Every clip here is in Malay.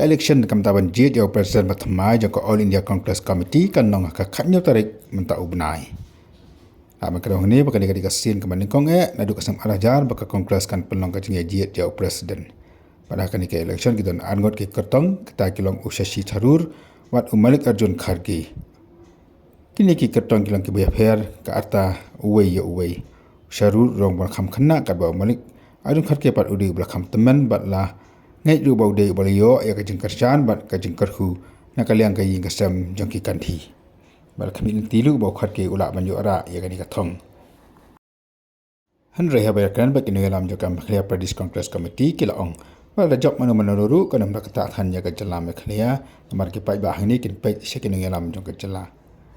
ke election kam taban jit ya presiden matmai jangko All India Congress Committee kan nong ka khatnyo tarik menta ubnai. Makadong ni bakal dikadi kasin keman kong nadu kasam alajar baka Congress kan pelong ka jingya jit ya presiden. Pada kan ke election kita angot ke kertong kita kilong Shashi Tharoor wat Mallikarjun Kharge. Kini ki kertong kilong ki behavior ka arta uwei ya uwei. Tharoor rong kham khanna ka ba Mallikarjun Kharge pat udi kham teman batlah ngai ru bau de baliyo ya ka jingkar chan bat ka jingkar hu na kaliang ka yin kasam jangki kanthi. Bal kami tilu bau Kharge ulak banyu ara ya ka thong. Han reha bayarkan bak inu alam jakam Khaliya Pradesh Congress Committee kilaong. Bal da job manu kan amra kata than ya ka jalam khaliya mar ki pai ba hang ni kin pai se kin alam jong ka jala.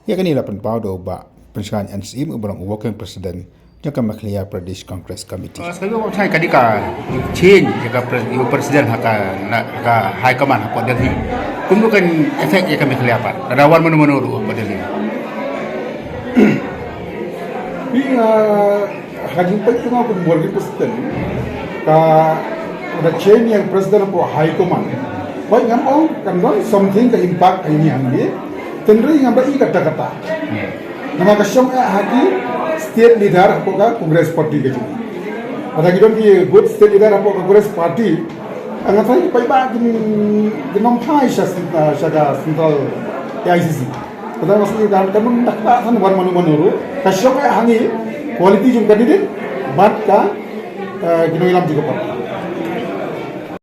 Ya kan ila pen pau do ba pensian NCM ubrang working president jakam Khaliya Pradesh Congress Committee. Sekali saya kadika change jaka presiden haka ka high command apa Delhi. Kumbukan efek ya kami kelihatan. Rawan menu apa Delhi. Ini hajin pai tengah pun working president ka the change yang presiden po high command. Baik ngam on kan something ka impact ini angge. Tendri ngam ba i kata-kata. Nama kasyong haki state leader apa ka Congress party ke jadi. Pada kita ni good state leader apa Congress party. Angat saya pai ba ginom thai syaga central AICC. Pada masa ni dan kanun tak han war manu kasyong hangi quality jung candidate bat ka gino ilam juga pak.